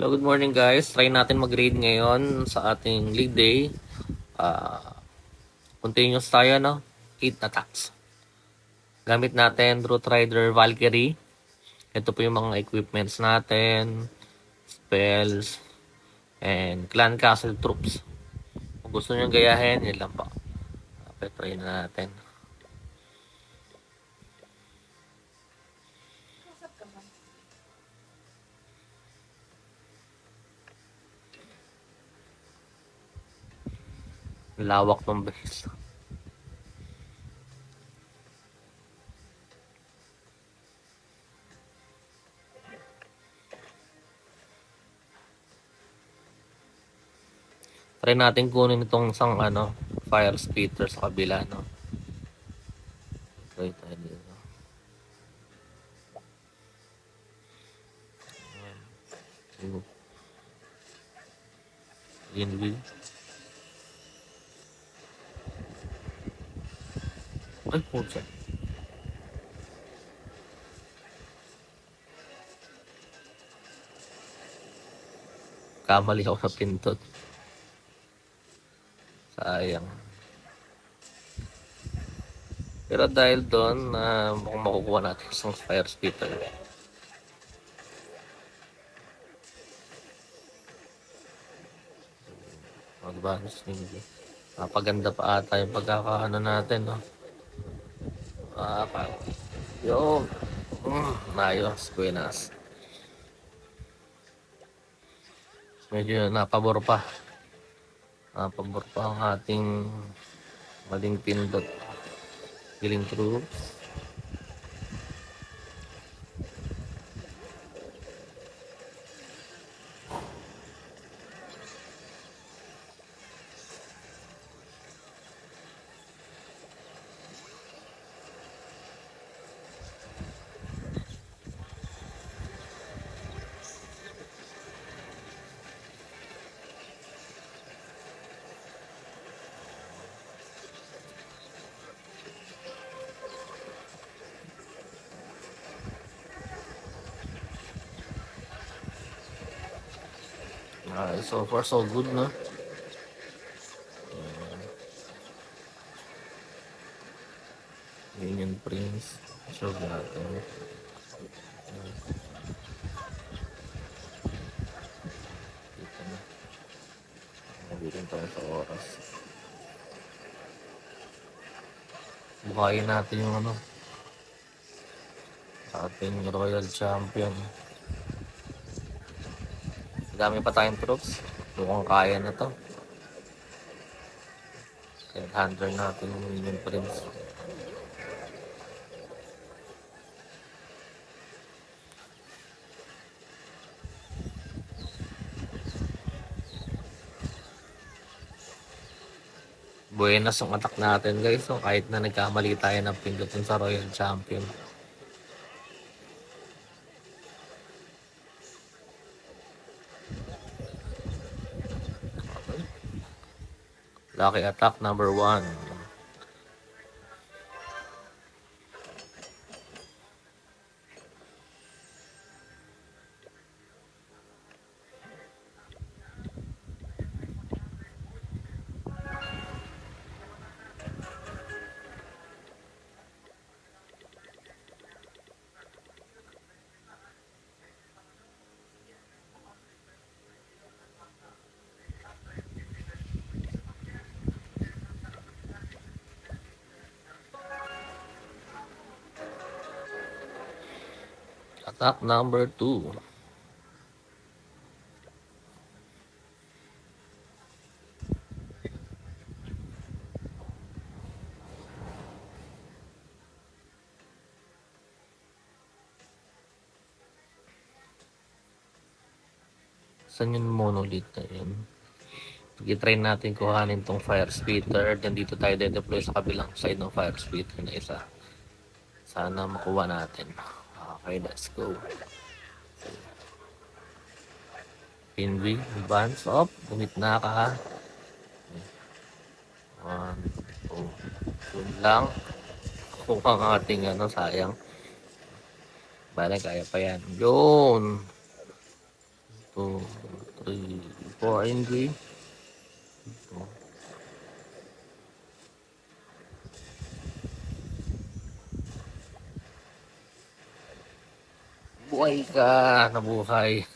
Hello, good morning guys. Try natin mag-grade ngayon sa ating league day. Continuous tayo, no? 8 attacks. Gamit natin Root Rider Valkyrie. Ito po yung mga equipments natin, spells, and Clan Castle troops. Kung gusto nyo gayahin, yun lang po. Okay, try na natin. Lawak ng base. Try natin kunin itong isang fire splitter sa kabila, no? Try tayo dito. Greenville. Ay, putsa. Kamali ako sa pintot. Sayang. Pero dahil doon, mukhang makukuha natin isang fire splitter. Advance ninyo. Napaganda pa ata yung pagkakaano natin, no? Yo. Ayos, buenas. Medyo napabor pa. Napabor pa ang ating maling pindot. Killing troops. So far so good, no? Union Prince. Show natin. Dito na. Nabitin tayo sa oras. Bukayin natin yung ating Royal Champion. Dami pa tayong troops. Mukhang kaya na to. Kaya handler natin yung Union Prince. Buenas yung attack natin guys. So kahit na nagkamali tayo ng pindutin sa Royal Champion. Lucky attack number 1. Attack number 2. Saan yung monolith na yun? I-try natin kuhanin tong fire splitter. Then dito tayo de-deploy sa kabilang side ng fire splitter na isa. Sana makuha natin. Okay, let's go. Pinway, advance up. Gumit na ka. 1, 2. Yun lang. Kung ang ating sayang. Bale, kaya pa yan. Yun. 2, 2, 3, 4 NG. Buhay ka! Nabuhay!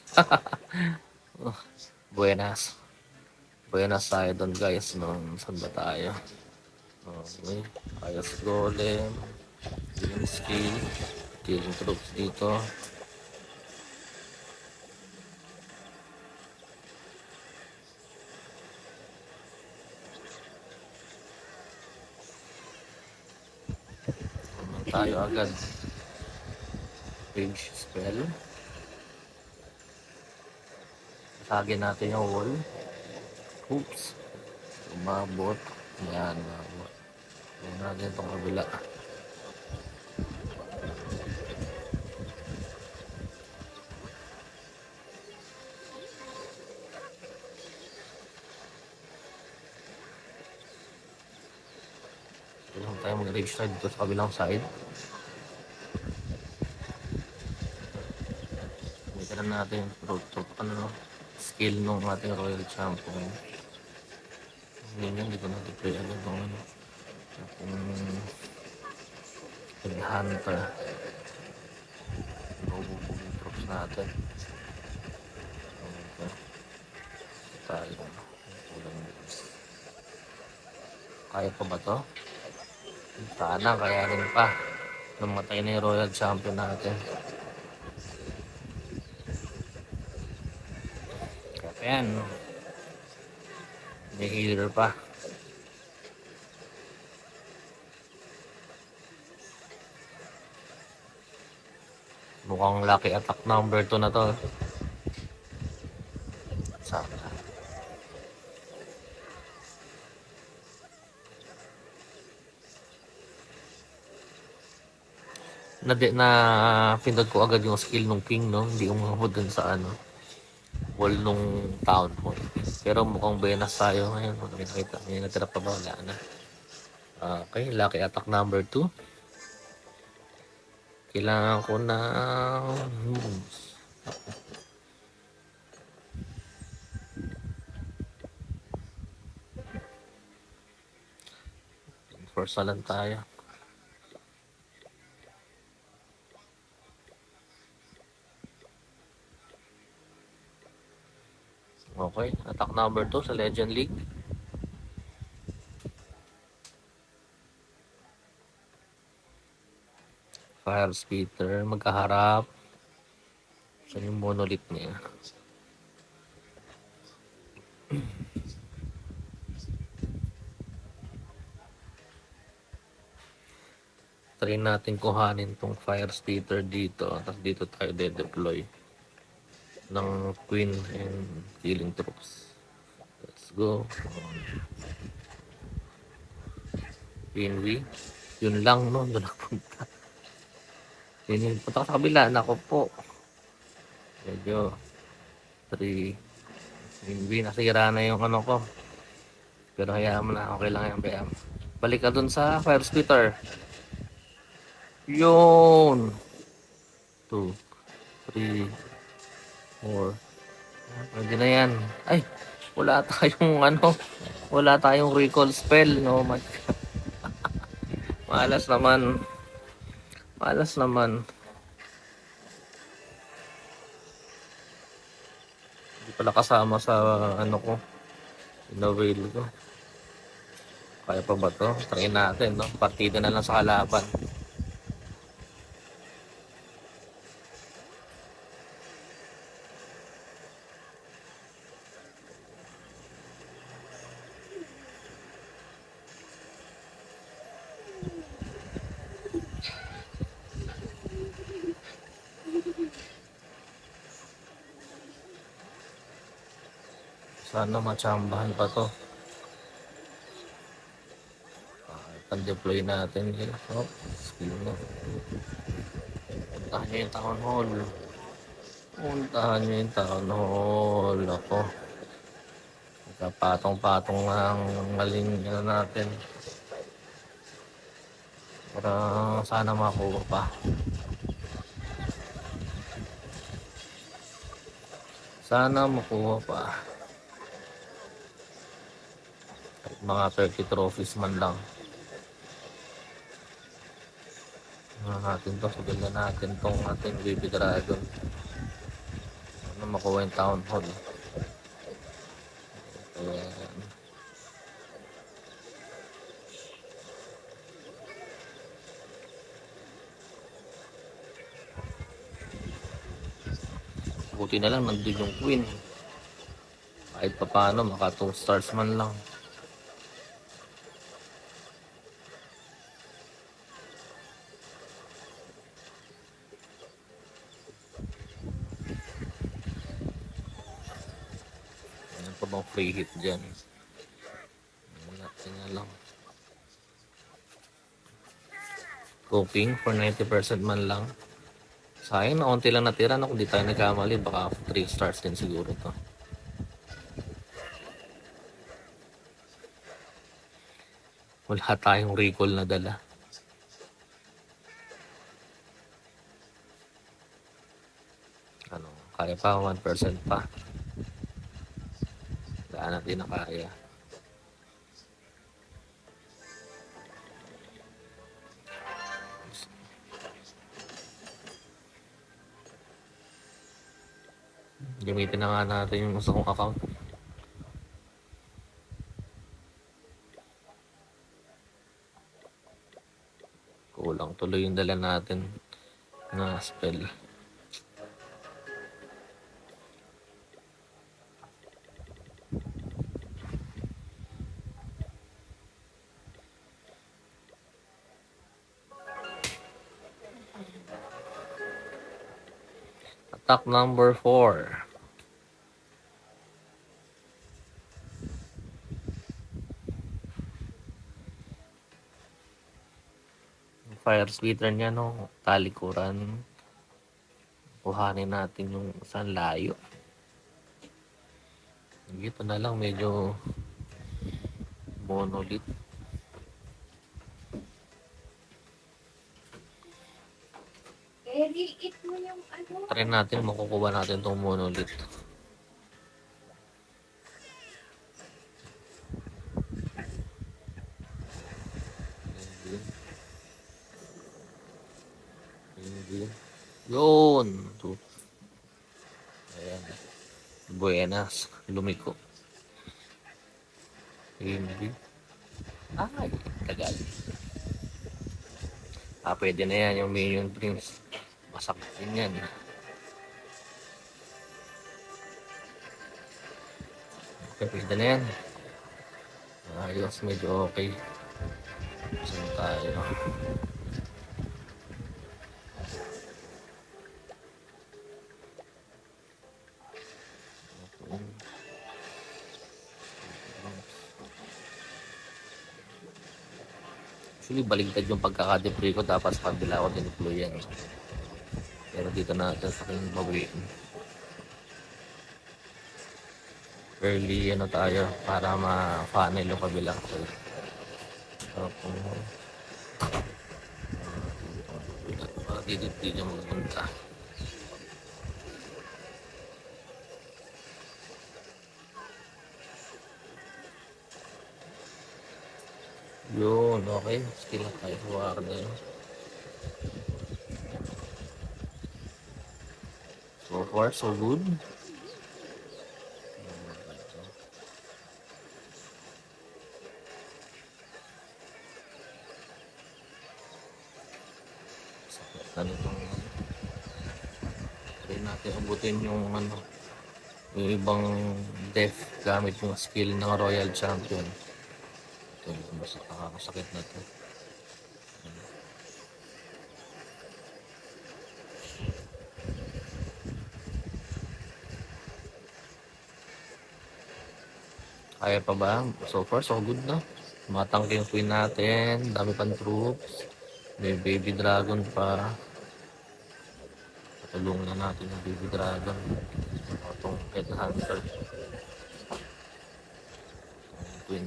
Buenas. Buenas tayo doon guys. Saan ba tayo? Okay. Ayos golem. Healing skill. Healing troops dito. Tayo agad. Page spell. Tagin natin yung wall. Oops. Umabot. Yan. Umabot. Huwag natin itong kabila. Kailangan tayo mag-rage side dito sa kabilang side. Gamitin na natin yung skill ng ating Royal Champion. Hindi ko na-deploy agad ng Headhunter. Mabubog yung troops natin. Okay. Tayo. Kaya pa ba to? Sana, kaya rin pa. Namatay na yung Royal Champion natin. Kaya yan. May healer pa. Mukhang lucky attack number 2 na to. Sana. Na pindot ko agad yung skill ng king, no? Hindi umabot dun sa wall nung town hall. Pero mukhang buenas tayo ngayon. Nakita, may natira pa ba? Wala na. Okay, lucky attack number 2. Kailangan ko na first lang tayo. Okay, attack number 2 sa Legend League. Fire Speeder, magkaharap. Saan yung monolith niya? Try natin kuhanin tong Fire Speeder dito. Tapos dito tayo de-deploy ng Queen and Healing Troops. Let's go. Queen. Yun lang, no? Doon napunta. Yun, punta ka sa kabila. Nako po. Medyo 3. Queen, nasira na yung ko. Pero hayaan mo na. Okay lang yan, bayam. Balik ka dun sa Fire Speeder. Yun. 2, 3, 4. Pwede na yan. Ay, wala tayong wala tayong recall spell, no? Malas naman. Hindi pala kasama sa ko. Inavail ko. Kaya pa ba to? Try natin, no? Partida na lang sa kalaban. Sana machambahan pa to. Deploy natin yun. Skill na. Puntahan nyo yung town hall. Ako. Patong-patong ng maling natin. Para sana makuha pa. Sana makuha pa. Kahit mga 30 trophies man lang. Natin to. Sabihin na natin tong ating Baby Dragon. Ano makuha yung Town Hall. Ayan. Buti na lang nandun yung Queen. Kahit pa paano, maka 2 stars man lang. Ano pa bang free hit dyan? Wala, tingnan lang. Cooking for 90% man lang. Sayang na konti lang natira no, kung di tayo nagkamali baka 3 stars din siguro to. Wala tayong recall na dala. Ano, kaya pa 1% pa. Wala natin na kaya. Gamitin na nga natin yung gusto kong account. Kulang tuloy yung dala natin na spell. Attack number 4. Fire splitter niya no, talikuran. Kuhanin natin yung isang layo. Ito na lang medyo monolith. Liit mo yung ano. Try natin makukuha natin tong monolith. Yun. Ayan. Buenas. Lumiko. Hindi. Ay, tagal. Pwede na yan yung Minion Prince. Masakit din yan. Okay, pwede na yan. Ayos, medyo okay. Saan tayo? Actually, baligtad yung pagkakadeploy ko. Dapat sa kabila ko dineploy yan. Pero dito natin sa aking bawiin. Early ano tayo para ma-funnel yung kabila. Dito yung magpunta. Yun, okay. Skill na tayo. Warden. So far, so good. Ano itong try natin abutin yung ano yung ibang def gamit yung skill ng Royal Champion. Ito yung basta nakakasakit na ito. Kaya pa ba? So far, so good na. Matangke yung queen natin. Dami pang troops. May baby dragon pa. Patulungan na natin yung baby dragon. Itong headhunter. Itong queen.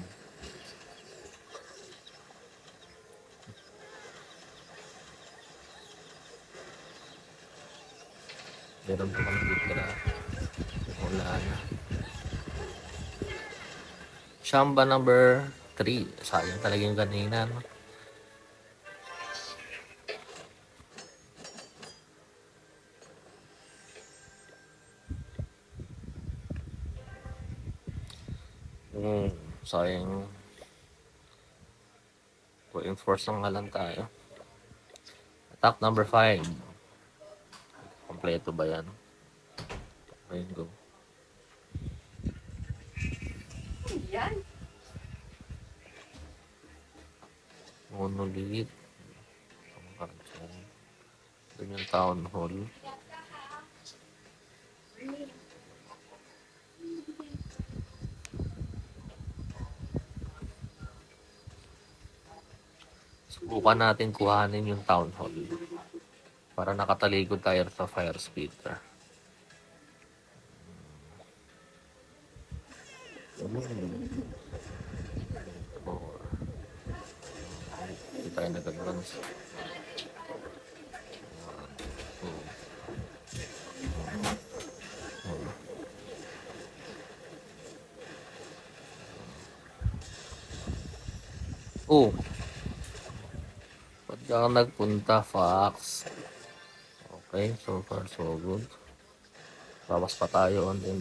Meron pa kami titira. Wala na. Shamba number 3. Sayang talaga yung kanina, no? Sayang. Enforce lang nga lang tayo. Attack number 5. Kompleto ba yan? Ayun, go. Yan. Monolith. Doon yung town hall. Subukan natin kuhanin yung town hall. Para nakatalikod tayo sa fire speeder. Hindi tayo nag-advance. Oh! Ba't ka nagpunta, Fox? Okay, so far so good. Bawas pa tayo on din.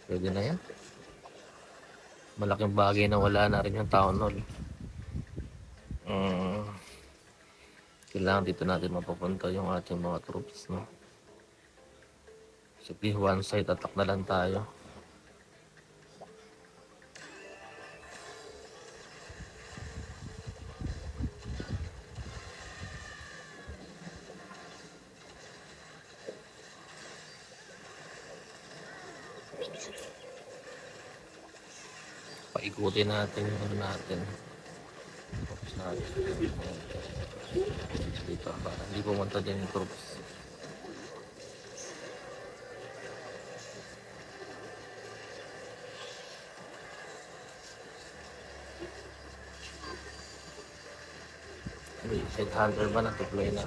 Pwede na yan. Malaking bagay na wala na rin yung town hall. Kailangan dito natin mapapunta yung ating mga troops, no? Sige, one side attack na lang tayo. Paikutin natin yung ano natin. Troops natin. Dito, para hindi pumunta dyan yung troops. Headhunter ba na-deploy na?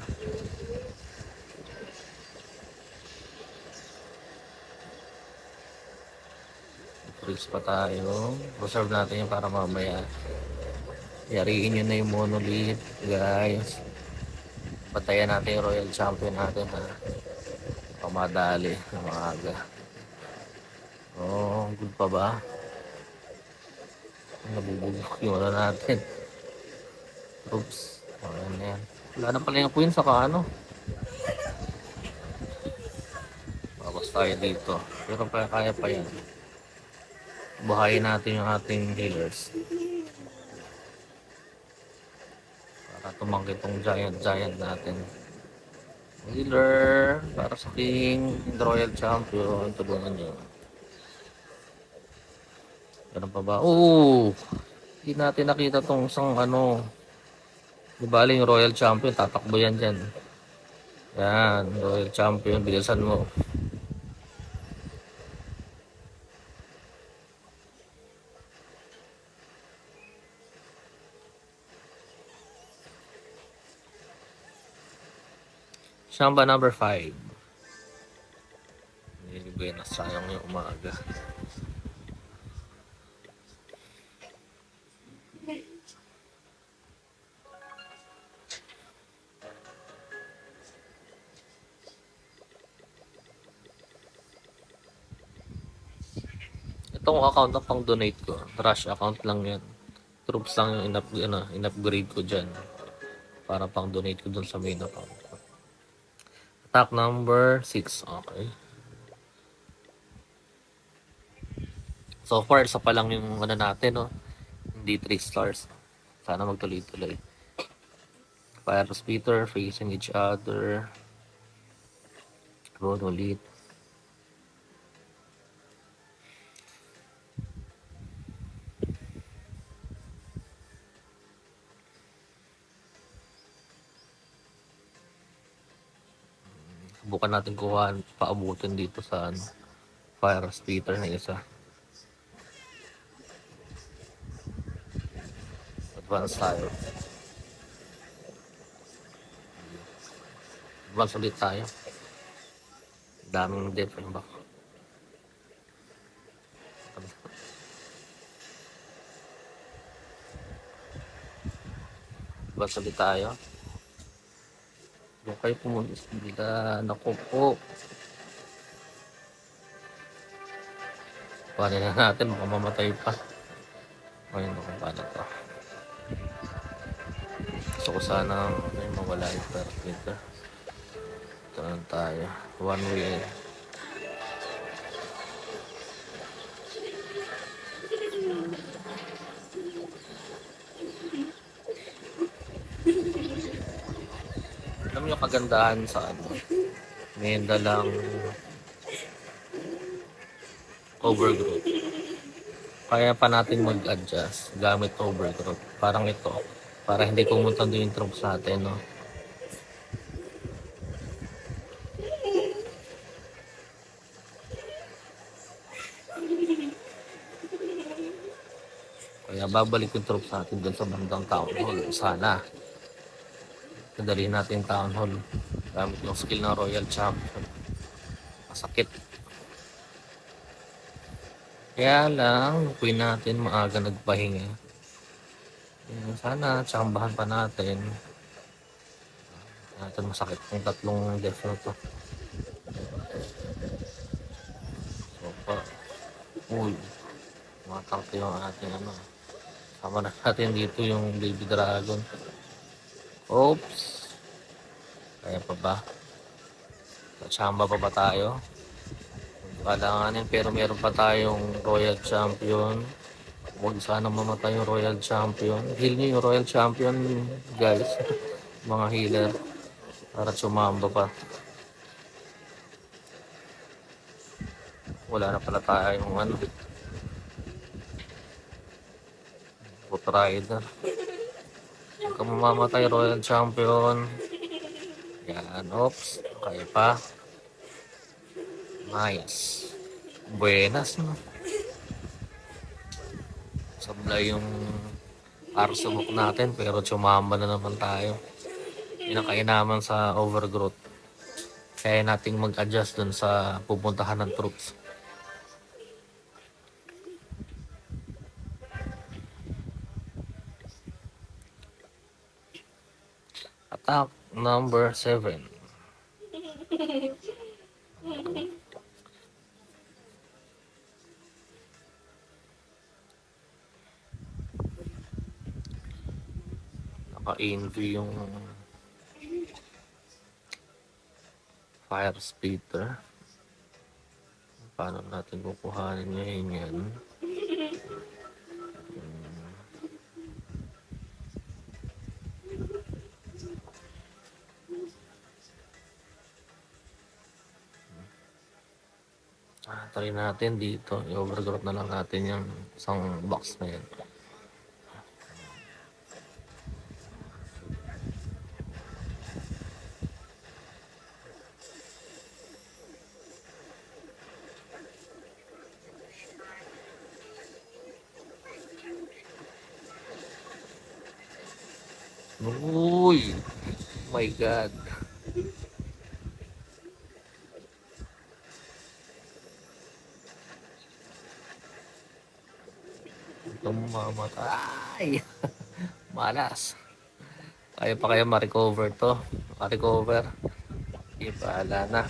Freeze pa tayo. Reserve natin yun para mamaya. Yariin nyo na yung monolith, guys. Patayan natin yung royal champion natin, ha. Pamadali ng maaga. Oh, good pa ba? Nabubugok yung ano natin. Oops. Ayan na yan. Wala na pala yung queen saka ano. Bawas tayo dito. Pero kaya pa yan. Buhayin natin yung ating healers. Para tumangkit tong giant natin. Healer. Para sa king. Royal champion. Tulungan nyo. Ganun pa ba? Oo! Hindi natin nakita tong isang ano. Di bali yung royal champion. Tatakbo yan dyan. Yan. Royal champion. Bilisan mo. Shamba number 5. Hindi ba sayang yung umaga. Itong account na pang donate ko. Rush account lang yan. Troops lang yung in-upgrade ko dyan. Para pang donate ko dun sa main account. Attack number 6. Okay. So far, isa pa lang yung ano natin, no? Hindi 3 stars. Sana magtuloy-tuloy. Fire speeder facing each other. Monolith. Subukan natin kuha, paabutin dito sa ano, fire speeder na isa. Advance tayo. Advance ulit tayo. daming def. Ano ba? Sabi tayo. Doon kayo pumunta sa bila. Naku po. Paano na natin? Baka mamatay pa. Ayun ako paano to. Gusto ko sana may mawala yung perfect. Ito na tayo. One way. Alam mo yung kagandahan sa ano? May dalang overgrowth. Kaya pa natin mag-adjust gamit overgrowth. Parang ito. Para hindi pumunta doon yung trunk sa atin, no? Kaya babalik yung trunk sa atin doon sa bandang town hall. Sana. Kadali natin town hall. Gamit yung skill ng Royal Champion. Masakit. Kaya lang, queen natin maaga nagpahinga. Sana, tsambahan pa natin. Natin masakit yung tatlong death na to. So, uy, matangke yung ating ano. Sama na natin dito yung baby dragon. Oops. Kaya pa ba? Tsamba pa ba tayo? Kailanganin pero meron pa tayong Royal Champion. Huwag sana mamatay yung Royal Champion. Heal nyo yung Royal Champion, guys. Mga healer. Para sumamba pa. Wala na pala tayong ano. Foot Rider. Huwag ka mamamatay Royal Champion. Yan. Oops. Kaya pa. Nice. Buenas, no? Sablay yung arsubok natin pero tsumamba na naman tayo. Pinakainaman sa overgrowth. Kaya nating mag-adjust dun sa pupuntahan ng troops. Attack number 7. Naka-envy yung fire splitter. Paano natin kukuhanin ngayon yan? Try natin dito. I-overgrowth na lang natin yung isang box na yan. Uy! My God! Itong mamatay! Malas! Kaya pa kaya ma-recover to? Ma-recover? Ibahala na.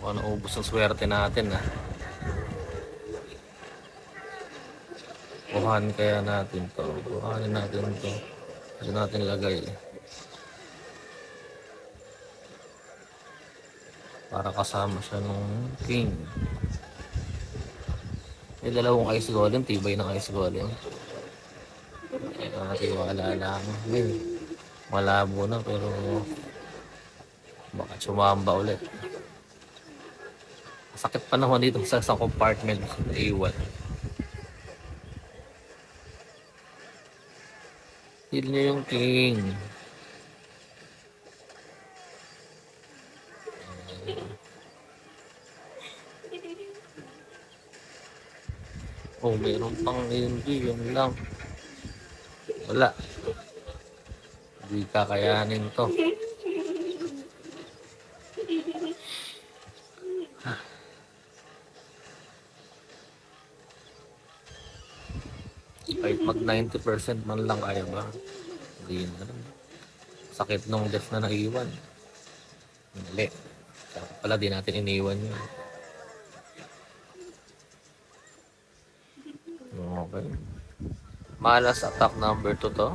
Mukhang naubos ang swerte natin, ha. Kuhanin kaya natin to. Kuhanin natin to. Kasi natin lagay. para kasama siya nung king. May dalawang ice golem, tibay ng ice golem. Tiwala lang. Malabo na pero baka sumamba ulit. Sakit pa naman dito sa isang compartment na iwan. Heal niya yung king. Oh, meron pang hindi, yun lang. Wala. Hindi kakayanin to. Kahit mag 90% man lang kaya ba? Hindi na. Sakit nung death na naiwan. Mali. Kaya pala di natin iniwan yun. Okay. Malas attack number 2 to.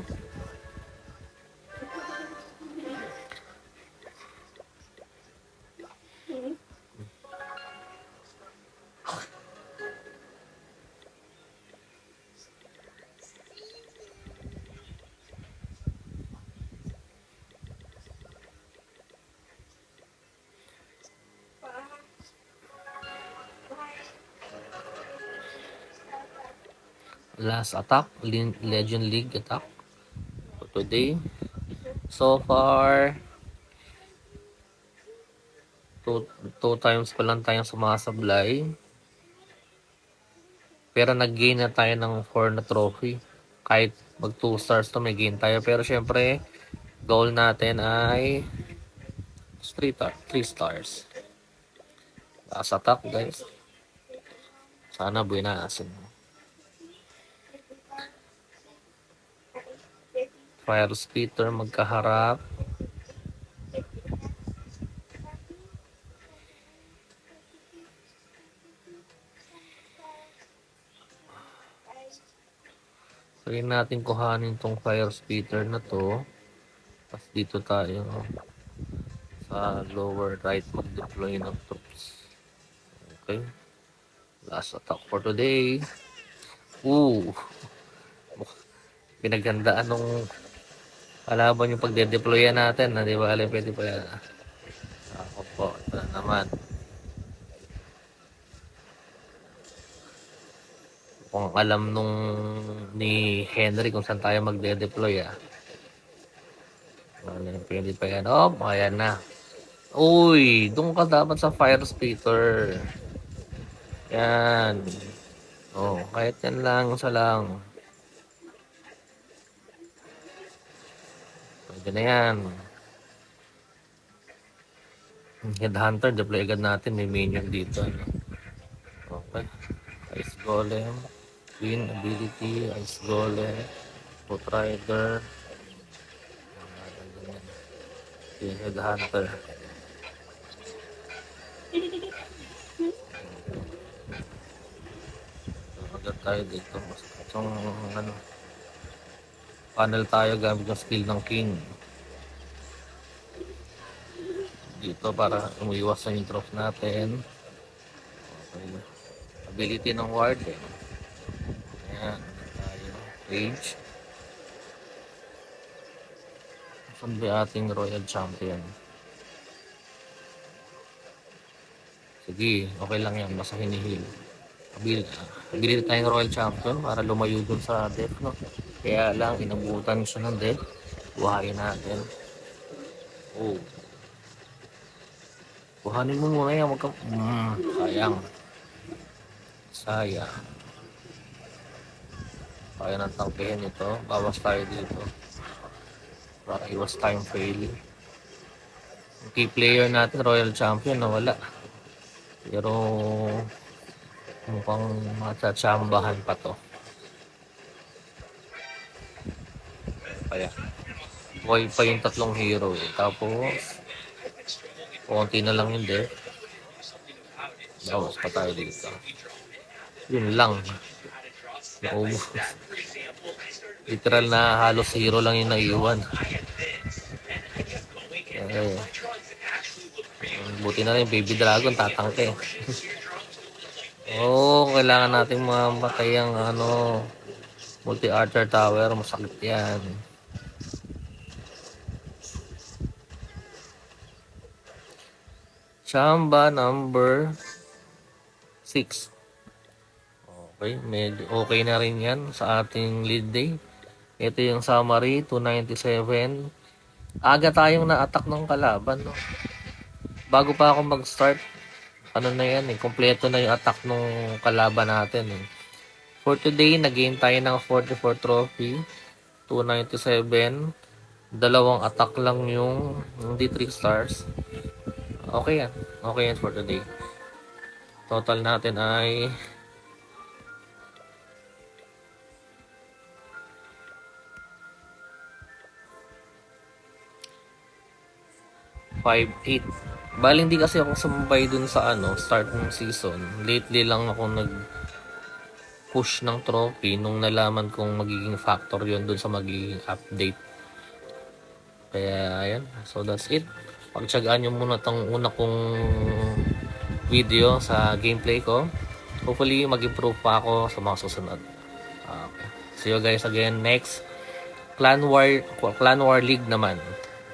Last attack, Legend League attack for today. So far, two times pa lang tayong sumasablay. Pero nag-gain na tayo ng 4 na trophy. Kahit mag 2 stars to, may gain tayo. Pero syempre, goal natin ay 3 stars. Last attack, guys. Sana buhay na asin. Fire Spitter magkaharap. Try natin kuhanin tong Fire Spitter na to. Tapos dito tayo sa lower right mag-deploy ng troops. Okay. Last attack for today. Ooh. Pinagandaan nung kalaban yung pagde-deployan natin. Di ba? Pwede pa yan. Ako po. Ito na naman. Kung alam nung ni Henry kung saan tayo magde-deploy pwede pa yan. Oh, ayan na. Uy, doon ka dapat sa Fire Spitter. Yan. Oh, kahit yan lang, isa lang. Pwede na yan. Headhunter, deploy agad natin. May minion dito. Okay. Ice Golem. Queen ability. Ice Golem. Foot Rider. Yung Headhunter. Agad tayo dito. So, panel tayo gamit yung skill ng King. Dito para umiwas sa yung drop natin. Okay. Ability ng ward. Ayan. Tayo. Rage. Saan ba ating Royal Champion? Sige, okay lang yan. Basta hinihil. Ability tayong Royal Champion para lumayo dun sa death, no? Kaya lang, inabutan siya ng death. Buhayin natin. Oh. Buhanin mo muna yan. Sayang. Sayang. Kaya nang tangkihin ito. Bawas tayo dito. Para iwas time failing. Yung key player natin, Royal Champion, nawala. Pero mukhang matsatsambahan pa to. Kaya buhay pa yung tatlong hero eh. Tapos konti na lang yung death. Bawas pa tayo dito. Yun lang. Naubos. Literal na halos hero lang yung naiwan. Buti na rin, baby dragon, tatangke. Oh, kailangan nating mamatay ang multi-archer tower. Masakit yan. Chamba number 6. Okay, medyo okay na rin yan sa ating lead day. Ito yung summary, 297. Aga tayong na-attack ng kalaban, no? Bago pa ako mag-start, na yan eh, kompleto na yung attack ng kalaban natin eh. For today, nag-gain tayo ng 44 trophy, 297. Dalawang attack lang yung hindi 3 stars. Okay yan. Okay yan for today. Total natin ay 5-8. Bali hindi kasi ako sumabay dun sa start ng season. Lately lang ako nag-push ng trophy nung nalaman kong magiging factor yon dun sa magiging update. Kaya ayan, so that's it. Pagtsagaan nyo muna tong una kong video sa gameplay ko. Hopefully mag-improve pa ako sa mga susunod. Okay. See you guys again next Clan War League naman.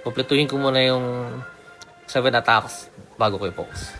Kumpletuhin ko muna yung 7 attacks bago ko i-post.